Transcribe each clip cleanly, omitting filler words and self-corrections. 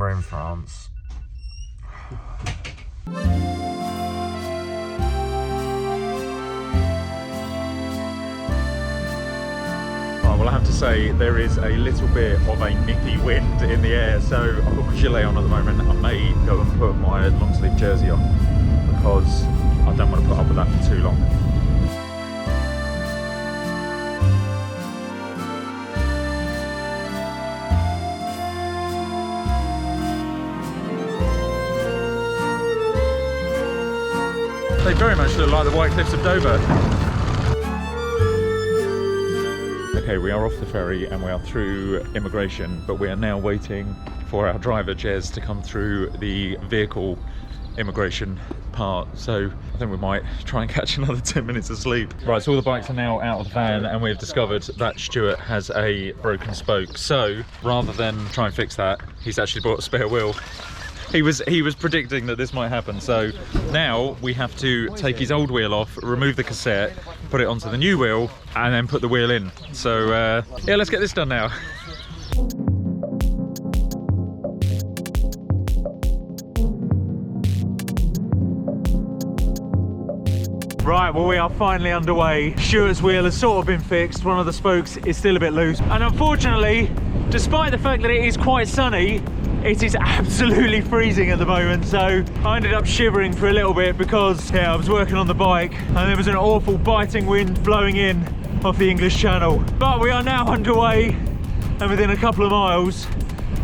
we're in France. Well, I have to say there is a little bit of a nippy wind in the air, so I've got my gilet on at the moment. I may go and put my long sleeve jersey on because I don't want to put up with that for too long. They very much look like the White Cliffs of Dover. Okay, we are off the ferry and we are through immigration, but we are now waiting for our driver Jez to come through the vehicle immigration part, so I think we might try and catch another 10 minutes of sleep. Right, so all the bikes are now out of the van and we've discovered that Stuart has a broken spoke, so rather than try and fix that, he's actually bought a spare wheel. He was predicting that this might happen, so now we have to take his old wheel off, remove the cassette, put it onto the new wheel, and then put the wheel in. So yeah, let's get this done now. Right, well, we are finally underway. Stuart's wheel has sort of been fixed. One of the spokes is still a bit loose. And unfortunately, despite the fact that it is quite sunny, it is absolutely freezing at the moment. So I ended up shivering for a little bit because, yeah, I was working on the bike and there was an awful biting wind blowing in off the English Channel. But we are now underway and within a couple of miles,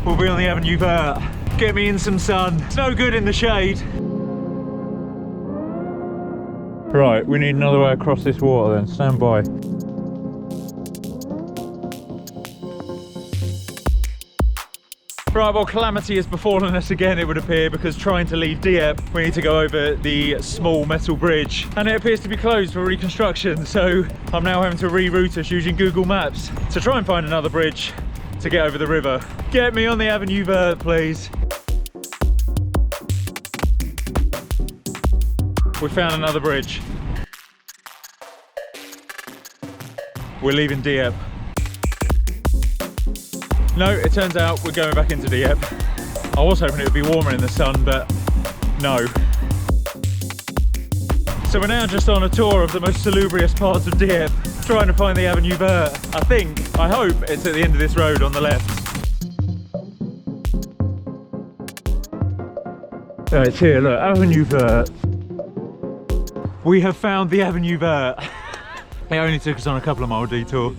we'll be on the Avenue Verte. Get me in some sun. It's no good in the shade. Right, we need another way across this water then, stand by. Right, well, calamity has befallen us again, it would appear, because trying to leave Dieppe, we need to go over the small metal bridge, and it appears to be closed for reconstruction, so I'm now having to reroute us using Google Maps to try and find another bridge to get over the river. Get me on the Avenue Verte, please. We found another bridge. We're leaving Dieppe. No, it turns out we're going back into Dieppe. I was hoping it would be warmer in the sun, but no. So we're now just on a tour of the most salubrious parts of Dieppe, trying to find the Avenue Verte. I hope it's at the end of this road on the left. Oh, it's here, look, Avenue Verte. We have found the Avenue Verte. It only took us on a couple of mile detour.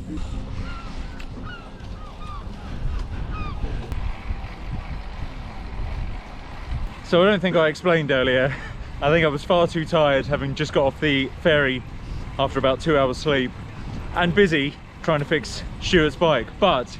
So I don't think I explained earlier, I think I was far too tired having just got off the ferry after about 2 hours sleep and busy trying to fix Stuart's bike. But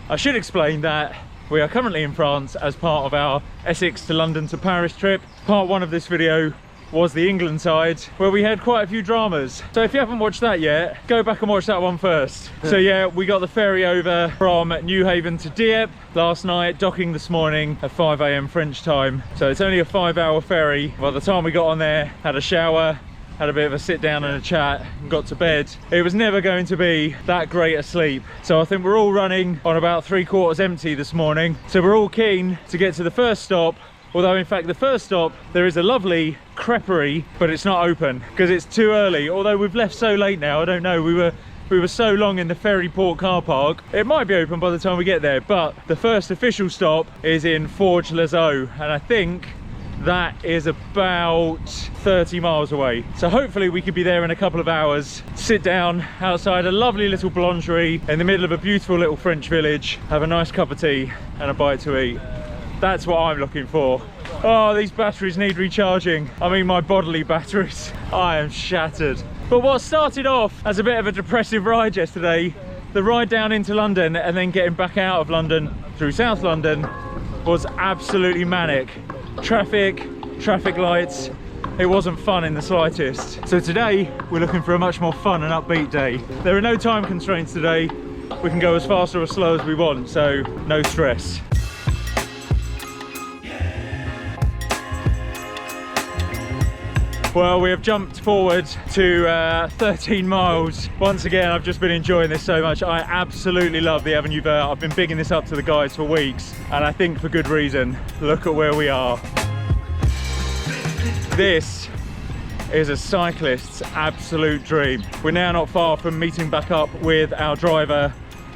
I should explain that we are currently in France as part of our Essex to London to Paris trip. Part one of this video was the England side, where we had quite a few dramas. So if you haven't watched that yet, go back and watch that one first. So yeah, we got the ferry over from Newhaven to Dieppe last night, docking this morning at 5 AM French time. So it's only a 5-hour ferry. By the time we got on there, had a shower, had a bit of a sit down and a chat, and got to bed. It was never going to be that great a sleep. So I think we're all running on about 3/4 empty this morning. So we're all keen to get to the first stop. Although in fact the first stop, there is a lovely creperie, but it's not open because it's too early. Although we've left so late now, I don't know, we were so long in the ferry port car park. It might be open by the time we get there, but the first official stop is in Forge-les-Eaux, and I think that is about 30 miles away. So hopefully we could be there in a couple of hours, sit down outside a lovely little boulangerie in the middle of a beautiful little French village, have a nice cup of tea and a bite to eat. That's what I'm looking for. Oh, these batteries need recharging. I mean, my bodily batteries. I am shattered. But what started off as a bit of a depressive ride yesterday, the ride down into London and then getting back out of London through South London, was absolutely manic. Traffic lights. It wasn't fun in the slightest. So today, we're looking for a much more fun and upbeat day. There are no time constraints today. We can go as fast or as slow as we want, so no stress. Well, we have jumped forward to 13 miles. Once again, I've just been enjoying this so much. I absolutely love the Avenue Verte. I've been bigging this up to the guys for weeks, and I think for good reason. Look at where we are. This is a cyclist's absolute dream. We're now not far from meeting back up with our driver.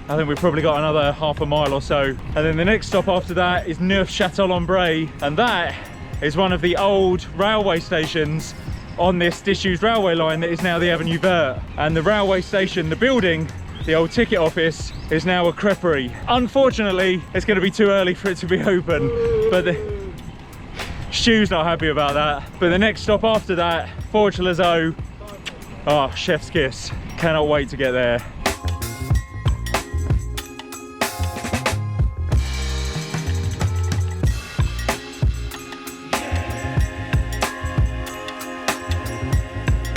I think we've probably got another half a mile or so. And then the next stop after that is Neuf-Châtel-en-Bray, and that is one of the old railway stations on this disused railway line that is now the Avenue Verte. And the railway station, the building, the old ticket office, is now a creperie. Unfortunately, it's going to be too early for it to be open, but Stu's not happy about that. But the next stop after that, Forge-les-Eaux. Oh, chef's kiss. Cannot wait to get there.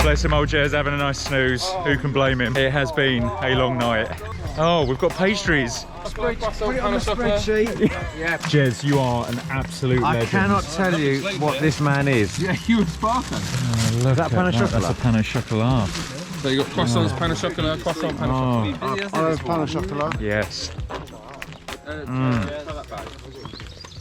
Bless him, old Jez, having a nice snooze. Oh, who can blame him? It has been a long night. Oh, we've got pastries. Put it on the spreadsheet. Yeah. Jez, you are an absolute legend. I cannot tell you what this man is. Yeah, you and Sparker. Is that pain au chocolat? That's a pain au chocolat. So you got croissants, pain au chocolat, croissant, pain au chocolat. Pain au chocolat. Yes.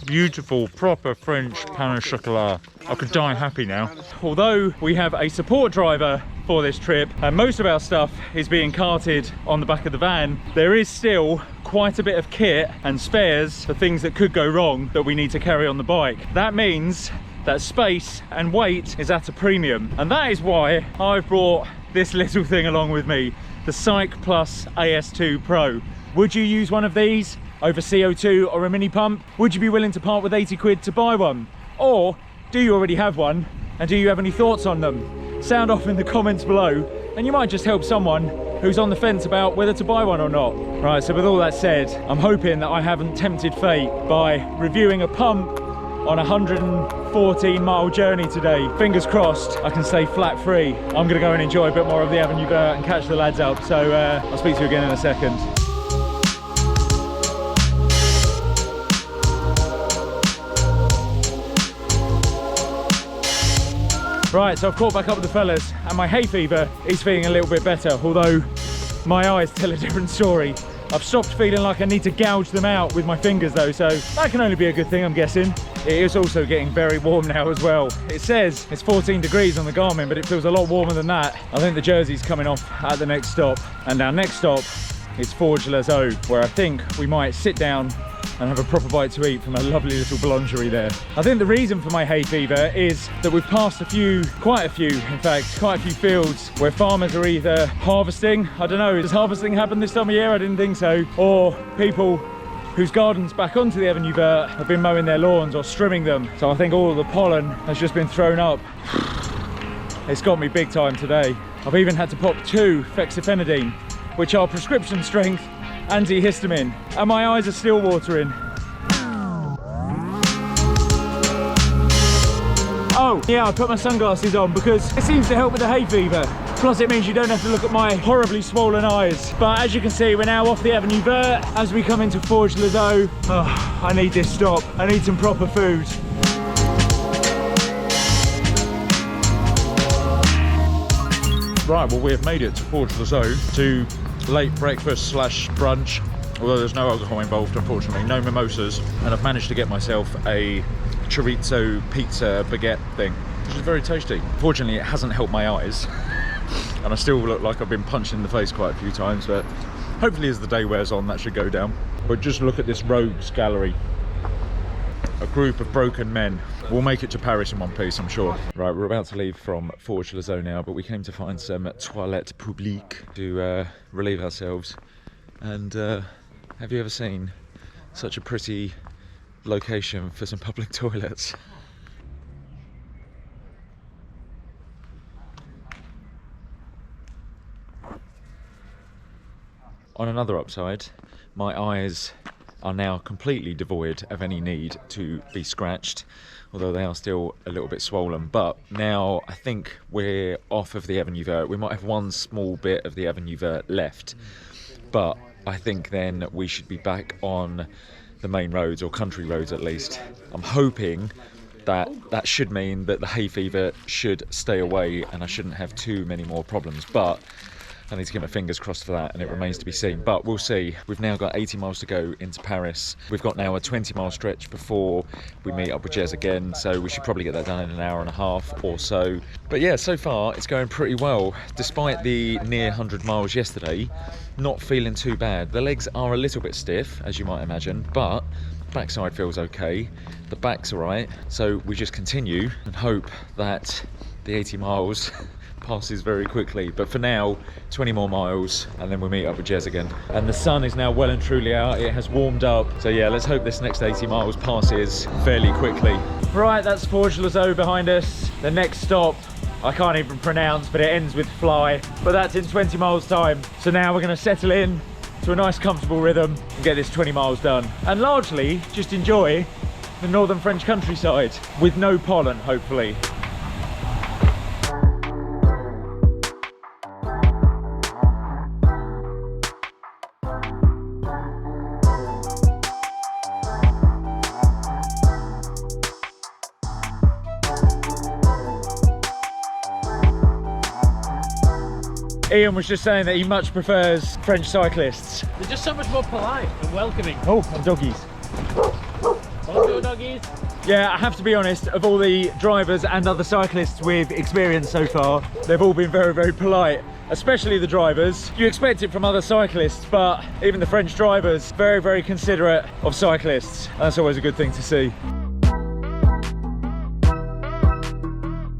Beautiful, proper French pain au chocolat. I could die happy now. Although we have a support driver for this trip and most of our stuff is being carted on the back of the van, there is still quite a bit of kit and spares for things that could go wrong that we need to carry on the bike. That means that space and weight is at a premium, and that is why I've brought this little thing along with me, the Cyc Plus AS2 Pro. Would you use one of these over CO2 or a mini pump? Would you be willing to part with 80 quid to buy one? Or do you already have one, and do you have any thoughts on them? Sound off in the comments below, and you might just help someone who's on the fence about whether to buy one or not. Right, so with all that said, I'm hoping that I haven't tempted fate by reviewing a pump on a 114-mile journey today. Fingers crossed I can stay flat free. I'm gonna go and enjoy a bit more of the Avenue Verte and catch the lads up, so I'll speak to you again in a second. Right, so I've caught back up with the fellas and my hay fever is feeling a little bit better, although my eyes tell a different story. I've stopped feeling like I need to gouge them out with my fingers though, so that can only be a good thing, I'm guessing. It is also getting very warm now as well. It says it's 14 degrees on the Garmin, but it feels a lot warmer than that. I think the jersey's coming off at the next stop, and our next stop is Forge-les-Eaux, where I think we might sit down and have a proper bite to eat from a lovely little boulangerie there. I think the reason for my hay fever is that we've passed quite a few fields where farmers are either harvesting, I don't know, does harvesting happen this time of year? I didn't think so. Or people whose gardens back onto the Avenue Verte have been mowing their lawns or strimming them. So I think all of the pollen has just been thrown up. It's got me big time today. I've even had to pop 2 fexofenadine, which are prescription strength antihistamine, and my eyes are still watering. Oh yeah, I put my sunglasses on because it seems to help with the hay fever. Plus it means you don't have to look at my horribly swollen eyes. But as you can see, we're now off the Avenue Verte as we come into Forge-les-Eaux. Oh, I need this stop. I need some proper food. Right, well we have made it to Forge-les-Eaux, to late breakfast slash brunch, although there's no alcohol involved, unfortunately, no mimosas, and I've managed to get myself a chorizo pizza baguette thing, which is very tasty. Fortunately, it hasn't helped my eyes, and I still look like I've been punched in the face quite a few times, but hopefully as the day wears on, that should go down. But just look at this rogues gallery. A group of broken men. We'll make it to Paris in one piece, I'm sure. Right, we're about to leave from Forge-les-Eaux now, but we came to find some toilettes publiques to relieve ourselves. And have you ever seen such a pretty location for some public toilets? On another upside, my eyes are now completely devoid of any need to be scratched, although they are still a little bit swollen. But now I think we're off of the Avenue Verte. We might have one small bit of the Avenue Verte left, but I think then we should be back on the main roads, or country roads at least. I'm hoping that should mean that the hay fever should stay away and I shouldn't have too many more problems. But I need to get my fingers crossed for that, and it remains to be seen. But we'll see. We've now got 80 miles to go into Paris. We've got now a 20-mile stretch before we meet up with Jez again, so we should probably get that done in an hour and a half or so. But yeah, so far it's going pretty well. Despite the near 100 miles yesterday, not feeling too bad. The legs are a little bit stiff, as you might imagine, but backside feels okay. The back's all right. So we just continue and hope that the 80 miles passes very quickly. But for now, 20 more miles and then we'll meet up with Jez again. And the sun is now well and truly out. It has warmed up. So yeah, let's hope this next 80 miles passes fairly quickly. Right, that's Forge-les-Eaux behind us. The next stop, I can't even pronounce, but it ends with fly. But that's in 20 miles time. So now we're gonna settle in to a nice comfortable rhythm and get this 20 miles done. And largely just enjoy the northern French countryside with no pollen, hopefully. Ian was just saying that he much prefers French cyclists. They're just so much more polite and welcoming. Oh, and doggies. Bonjour, doggies. Yeah, I have to be honest, of all the drivers and other cyclists we've experienced so far, they've all been very, very polite, especially the drivers. You expect it from other cyclists, but even the French drivers, very, very considerate of cyclists. That's always a good thing to see.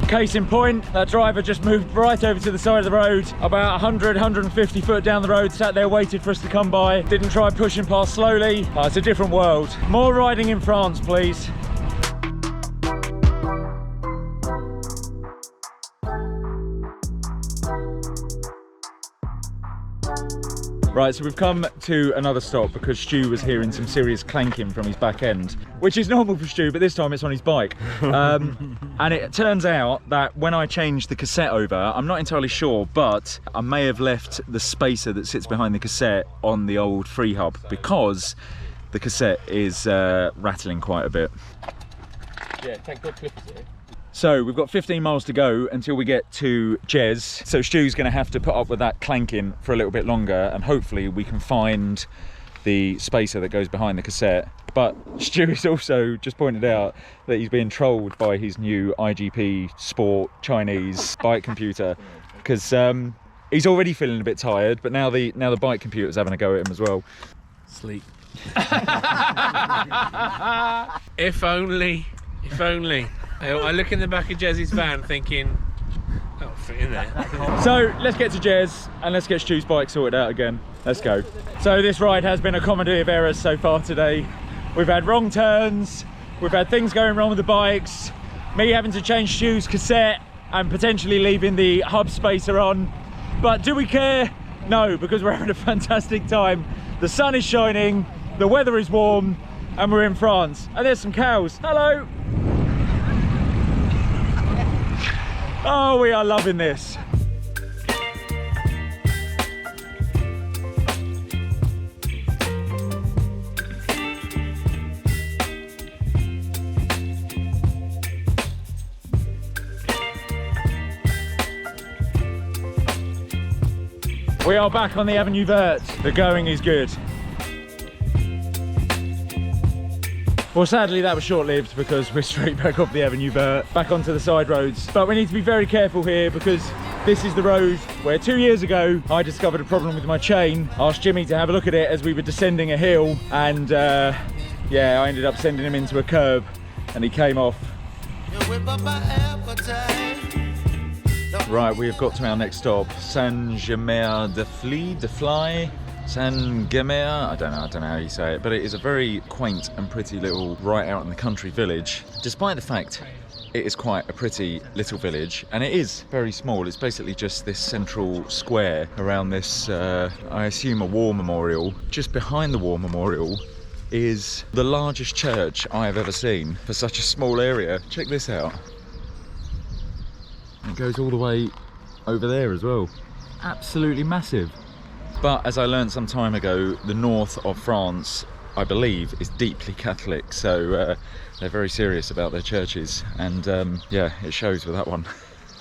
Case in point, that driver just moved right over to the side of the road, about 100, 150 foot down the road, sat there, waited for us to come by, didn't try pushing past slowly. It's a different world. More riding in France, please. Right, so we've come to another stop because Stu was hearing some serious clanking from his back end, which is normal for Stu, but this time it's on his bike. And it turns out that when I changed the cassette over, I'm not entirely sure, but I may have left the spacer that sits behind the cassette on the old free hub because the cassette is rattling quite a bit. Yeah, take good clips here. So we've got 15 miles to go until we get to Jez. So Stu's going to have to put up with that clanking for a little bit longer, and hopefully we can find the spacer that goes behind the cassette. But Stu has also just pointed out that he's being trolled by his new IGP Sport Chinese bike computer because he's already feeling a bit tired, but now the bike computer's having a go at him as well. Sleep. If only. If only. I look in the back of Jezzy's van thinking, that'll fit in there. So let's get to Jez and let's get Stu's bike sorted out again. Let's go. So this ride has been a comedy of errors so far today. We've had wrong turns, we've had things going wrong with the bikes, me having to change Stu's cassette and potentially leaving the hub spacer on. But do we care? No, because we're having a fantastic time. The sun is shining, the weather is warm, and we're in France. And there's some cows. Hello. Oh, we are loving this. We are back on the Avenue Verte. The going is good. Well, sadly that was short-lived because we're straight back off the Avenue Verte, back onto the side roads. But we need to be very careful here because this is the road where 2 years ago I discovered a problem with my chain. Asked Jimmy to have a look at it as we were descending a hill, and yeah, I ended up sending him into a curb and he came off. Right, we have got to our next stop, Saint-Gémer-de-Fly. Saint-Gémer, I don't know how you say it, but it is a very quaint and pretty little right out in the country village. Despite the fact it is quite a pretty little village, and it is very small. It's basically just this central square around this, I assume, a war memorial. Just behind the war memorial is the largest church I have ever seen for such a small area. Check this out. It goes all the way over there as well. Absolutely massive. But as I learned some time ago, the north of France I believe, is deeply Catholic, so they're very serious about their churches, and yeah, it shows with that one.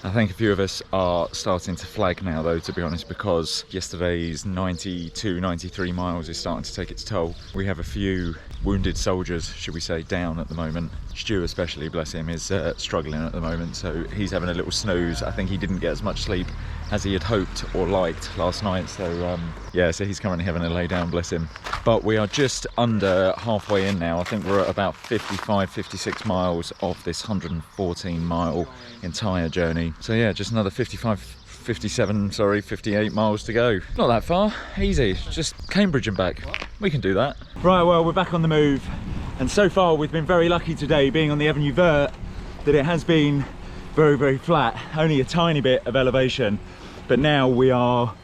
I think a few of us are starting to flag now though, to be honest, because yesterday's 92, 93 miles is starting to take its toll. We have a few wounded soldiers, should we say, down at the moment. Stu especially, bless him, is struggling at the moment, so he's having a little snooze. I think he didn't get as much sleep as he had hoped or liked last night, so yeah, so he's currently having a lay down, bless him. But we are just under halfway in now. I think we're at about 55, 56 miles of this 114 mile entire journey. So yeah, just another 58 miles to go. Not that far, easy, just Cambridge and back. We can do that. Right, well, we're back on the move, and so far we've been very lucky today, being on the Avenue Verte, that it has been very, very flat, only a tiny bit of elevation. But now we are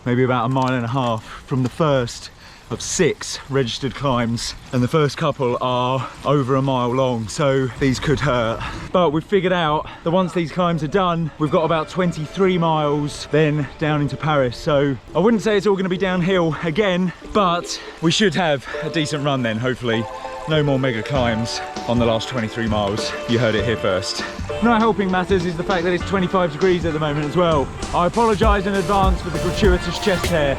maybe about 1.5 miles from the first of 6 registered climbs, and the first couple are over 1 mile long, so these could hurt. But we've figured out that once these climbs are done, we've got about 23 miles then down into Paris. So I wouldn't say it's all going to be downhill again, but we should have a decent run then, hopefully. No more mega climbs on the last 23 miles. You heard it here first. Not helping matters is the fact that it's 25 degrees at the moment as well. I apologise in advance for the gratuitous chest hair.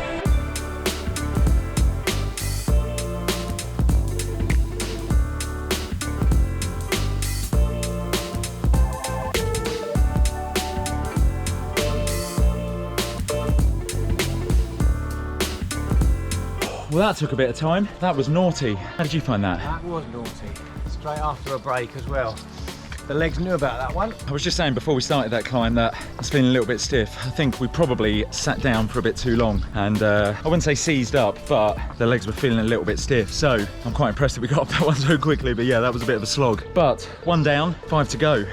Well, that took a bit of time. That was naughty. How did you find that? That was naughty. Straight after a break as well. The legs knew about that one. I was just saying before we started that climb that I was feeling a little bit stiff. I think we probably sat down for a bit too long, and I wouldn't say seized up, but the legs were feeling a little bit stiff. So I'm quite impressed that we got up that one so quickly, but yeah, that was a bit of a slog. But 1 down, 5 to go.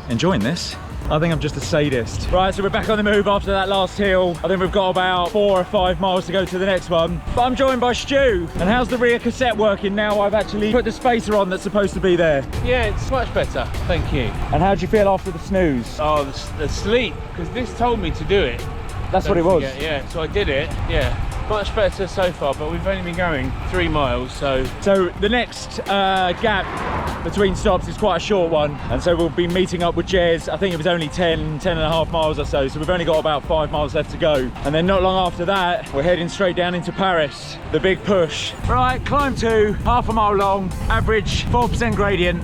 Enjoying this. I think I'm just a sadist. Right, so we're back on the move after that last hill. I think we've got about 4 or 5 miles to go to the next one. But I'm joined by Stu. And how's the rear cassette working now I've actually put the spacer on that's supposed to be there? Yeah, it's much better, thank you. And how do you feel after the snooze? Oh, the sleep, because this told me to do it. That's what it was. Yeah, so I did it, yeah. Much better so far, but we've only been going 3 miles, so... So the next gap between stops is quite a short one, and so we'll be meeting up with Jez. I think it was only 10.5 miles or so, so we've only got about 5 miles left to go. And then not long after that, we're heading straight down into Paris, the big push. Right, climb 2, half a mile long, average 4% gradient.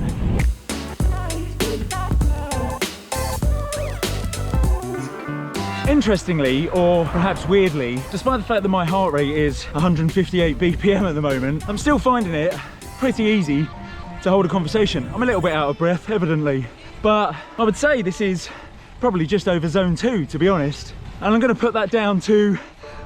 Interestingly, or perhaps weirdly, despite the fact that my heart rate is 158 BPM at the moment, I'm still finding it pretty easy to hold a conversation. I'm a little bit out of breath, evidently, but I would say this is probably just over zone 2, to be honest. And I'm going to put that down to,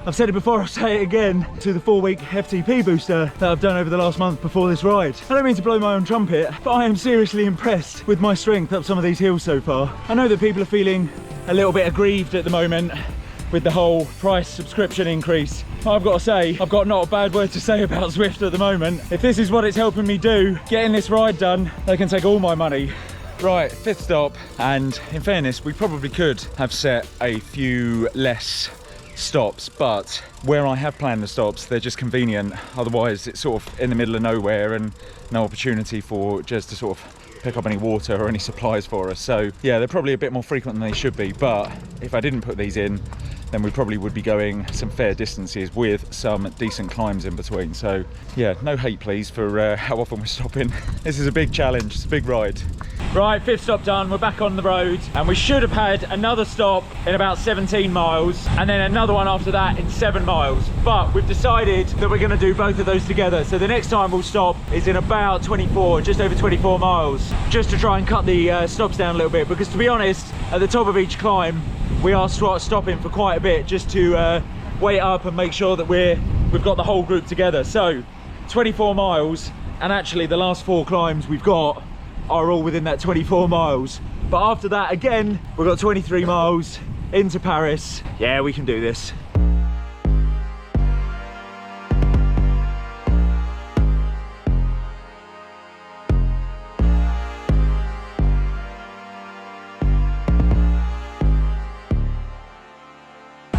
I've said it before, I'll say it again, to the 4-week FTP booster that I've done over the last month before this ride. I don't mean to blow my own trumpet, but I am seriously impressed with my strength up some of these hills so far. I know that people are feeling a little bit aggrieved at the moment with the whole price subscription increase. I've got to say, I've got not a bad word to say about Zwift at the moment. If this is what it's helping me do, getting this ride done, they can take all my money. Right, 5th stop, and in fairness, we probably could have set a few less stops, but where I have planned the stops, they're just convenient. Otherwise, it's sort of in the middle of nowhere and no opportunity for Jez to sort of pick up any water or any supplies for us. So yeah, they're probably a bit more frequent than they should be, but if I didn't put these in, then we probably would be going some fair distances with some decent climbs in between. So yeah, no hate please for how often we're stopping. This is a big challenge, it's a big ride. Right, 5th stop done, we're back on the road, and we should have had another stop in about 17 miles and then another one after that in 7 miles, but we've decided that we're going to do both of those together. So the next time we'll stop is in about 24, just over 24 miles, just to try and cut the stops down a little bit, because to be honest, at the top of each climb we are stopping for quite a bit just to wait up and make sure that we've got the whole group together. So 24 miles, and actually the last 4 climbs we've got are all within that 24 miles. But after that, again, we've got 23 miles into Paris. Yeah, we can do this.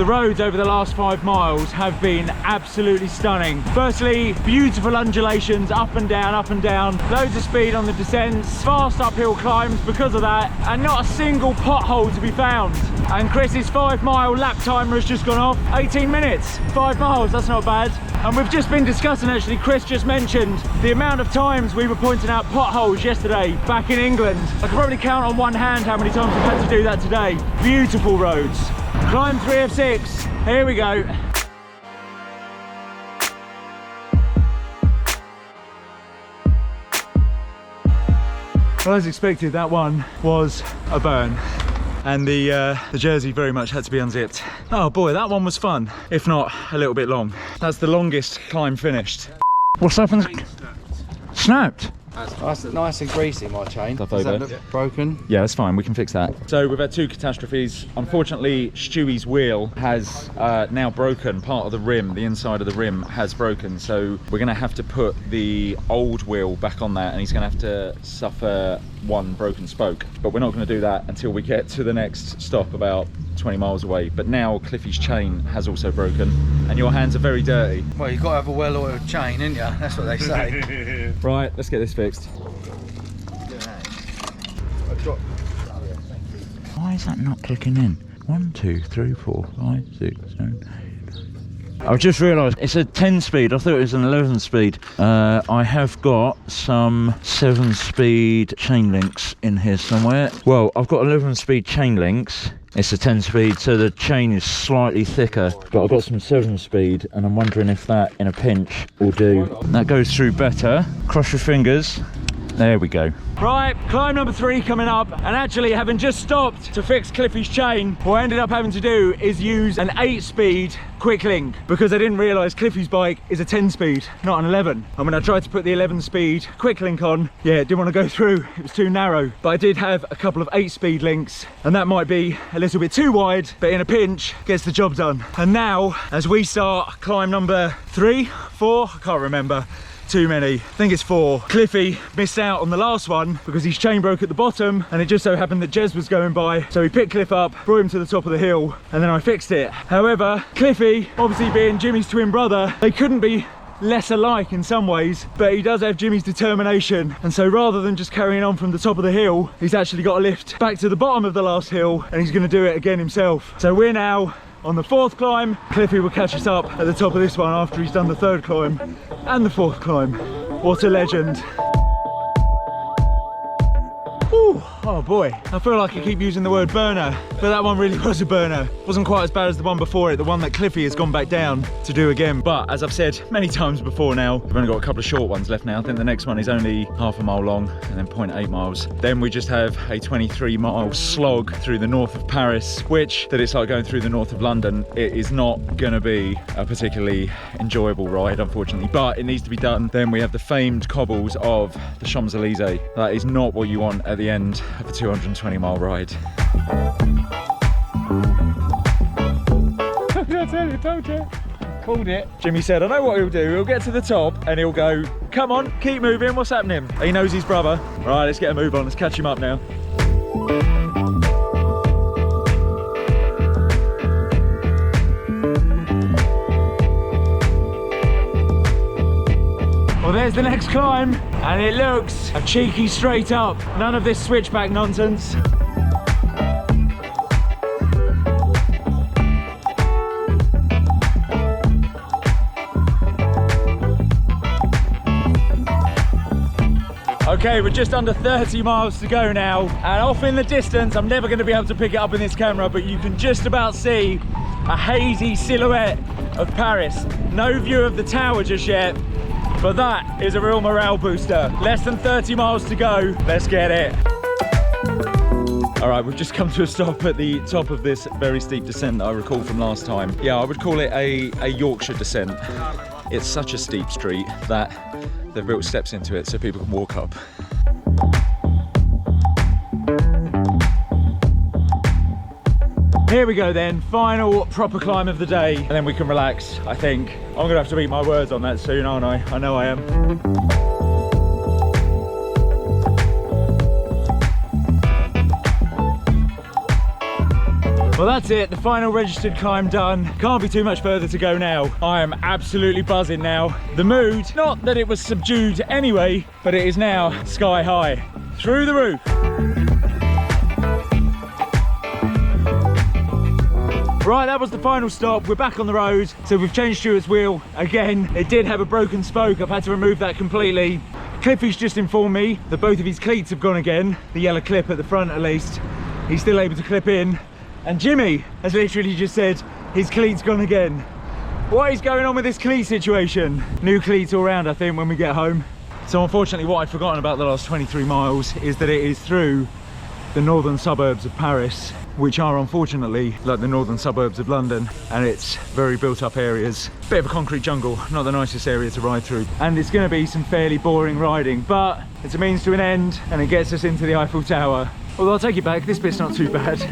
The roads over the last 5 miles have been absolutely stunning. Firstly, beautiful undulations up and down, loads of speed on the descents, fast uphill climbs because of that, and not a single pothole to be found. And Chris's 5-mile lap timer has just gone off. 18 minutes, 5 miles, that's not bad. And we've just been discussing, actually, Chris just mentioned the amount of times we were pointing out potholes yesterday back in England. I could probably count on one hand how many times we've had to do that today. Beautiful roads. Climb 3 of 6, here we go. Well, as expected, that one was a burn. And the jersey very much had to be unzipped. Oh boy, that one was fun, if not a little bit long. That's the longest climb finished. What's happened? Snapped? That's nice and greasy, my chain. Does that look broken? Yeah, that's fine, we can fix that. So we've had 2 catastrophes. Unfortunately, Stewie's wheel has now broken. Part of the rim, the inside of the rim has broken. So we're gonna have to put the old wheel back on that, and he's gonna have to suffer 1 broken spoke. But we're not gonna do that until we get to the next stop about 20 miles away. But now Cliffy's chain has also broken, and your hands are very dirty. Well, you've got to have a well-oiled chain, ain't you? That's what they say. Right, let's get this fixed. Why is that not clicking in? 1, 2, 3, 4, 5, 6, 7, 8. I've just realised it's a 10 speed. I thought it was an 11 speed. I have got some 7 speed chain links in here somewhere. Well, I've got 11 speed chain links. It's a 10 speed, so the chain is slightly thicker, but I've got some 7 speed, and I'm wondering if that in a pinch will do. That goes through better. Cross your fingers. There we go. Right, climb number 3 coming up, and actually, having just stopped to fix Cliffy's chain, what I ended up having to do is use an 8-speed quick link, because I didn't realise Cliffy's bike is a 10-speed, not an 11. And when I tried to put the 11-speed quick link on, yeah, it didn't want to go through, it was too narrow. But I did have a couple of 8-speed links, and that might be a little bit too wide, but in a pinch, gets the job done. And now, as we start climb number 3, 4, I can't remember, too many, I think it's 4. Cliffy missed out on the last one because his chain broke at the bottom, and it just so happened that Jez was going by, so he picked Cliff up, brought him to the top of the hill, and then I fixed it. However, Cliffy, obviously being Jimmy's twin brother, they couldn't be less alike in some ways, but he does have Jimmy's determination, and so rather than just carrying on from the top of the hill, he's actually got a lift back to the bottom of the last hill, and he's going to do it again himself. So we're now on the 4th climb. Cliffy will catch us up at the top of this one after he's done the 3rd climb and the 4th climb. What a legend. Ooh, oh boy, I feel like I keep using the word burner, but that one really was a burner. Wasn't quite as bad as the one before it, the one that Cliffy has gone back down to do again. But as I've said many times before now, we've only got a couple of short ones left now. I think the next one is only half a mile long and then 0.8 miles. Then we just have a 23-mile slog through the north of Paris, which, that it's like going through the north of London, it is not gonna be a particularly enjoyable ride, unfortunately, but it needs to be done. Then we have the famed cobbles of the Champs-Elysees. That is not what you want at the end of a 220-mile ride. I told you. Called it. Jimmy said, I know what he'll do. He'll get to the top and he'll go, come on, keep moving, what's happening? He knows his brother. Right, let's get a move on, let's catch him up now. Well, there's the next climb, and it looks a cheeky straight up. None of this switchback nonsense. Okay, we're just under 30 miles to go now, and off in the distance, I'm never going to be able to pick it up in this camera, but you can just about see a hazy silhouette of Paris. No view of the tower just yet, but that is a real morale booster. Less than 30 miles to go, let's get it. All right, we've just come to a stop at the top of this very steep descent that I recall from last time. Yeah, I would call it a Yorkshire descent. It's such a steep street that they've built steps into it so people can walk up. Here we go then, final proper climb of the day, and then we can relax, I think. I'm gonna have to eat my words on that soon, aren't I? I know I am. Well, that's it. The final registered climb done. Can't be too much further to go now. I am absolutely buzzing now. The mood, not that it was subdued anyway, but it is now sky high. Through the roof. Right, that was the final stop. We're back on the road. So we've changed Stuart's wheel again. It did have a broken spoke. I've had to remove that completely. Cliffy's just informed me that both of his cleats have gone again. The yellow clip at the front at least. He's still able to clip in. And Jimmy has literally just said his cleat's gone again. What is going on with this cleat situation? New cleats all round, I think, when we get home. So unfortunately, what I'd forgotten about the last 23 miles is that it is through the northern suburbs of Paris, which are unfortunately like the northern suburbs of London, and it's very built up areas. Bit of a concrete jungle, not the nicest area to ride through. And it's going to be some fairly boring riding, but it's a means to an end, and it gets us into the Eiffel Tower. Although I'll take it back, this bit's not too bad.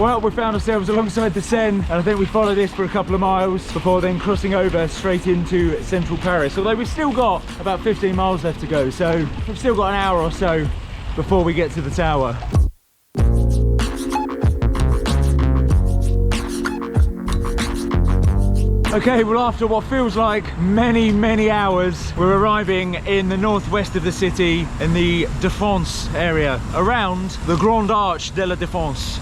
Well, we found ourselves alongside the Seine, and I think we followed this for a couple of miles before then crossing over straight into central Paris. Although we've still got about 15 miles left to go, so we've still got an hour or so before we get to the tower. Okay, well, after what feels like many hours, we're arriving in the northwest of the city in the Défense area, around the Grand Arch de la Défense.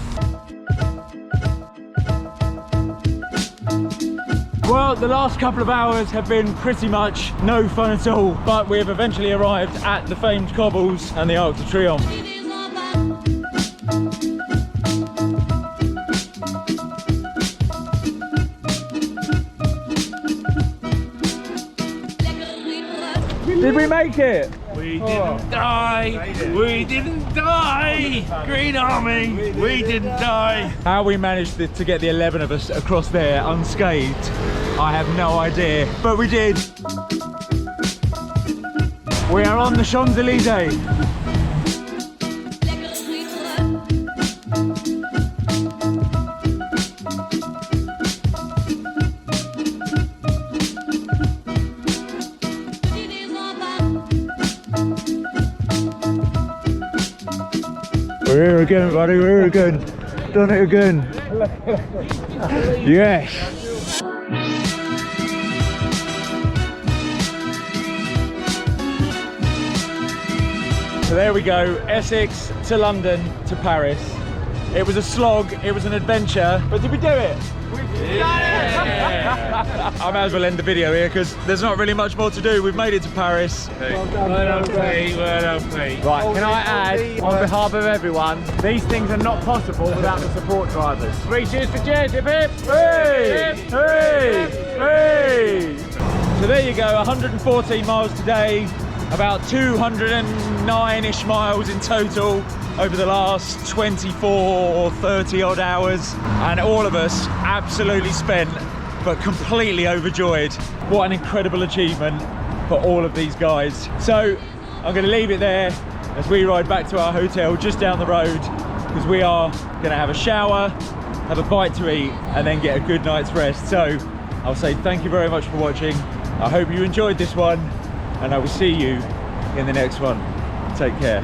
Well, the last couple of hours have been pretty much no fun at all, but we have eventually arrived at the famed cobbles and the Arc de Triomphe. Did we make it? We didn't die. We didn't die. Green Army. We didn't die. How we managed to get the 11 of us across there unscathed, I have no idea, but we did. We are on the Champs-Élysées. We're here again, buddy, we're here again. Done it again. Yes. So there we go, Essex to London to Paris. It was a slog, it was an adventure, but did we do it? Yeah. I might as well end the video here because there's not really much more to do. We've made it to Paris. Well done, Pete. Well done, Pete. Right, can I add, on behalf of everyone, these things are not possible without the support drivers. 3 cheers for Jez, hip hip! Hey! Hey! Hey! So there you go, 114 miles today, about 209-ish miles in total over the last 24 or 30 odd hours, and all of us absolutely spent but completely overjoyed. What an incredible achievement for all of these guys. So I'm going to leave it there as we ride back to our hotel just down the road, because we are going to have a shower, have a bite to eat, and then get a good night's rest. So I'll say thank you very much for watching. I hope you enjoyed this one, and I will see you in the next one. Take care.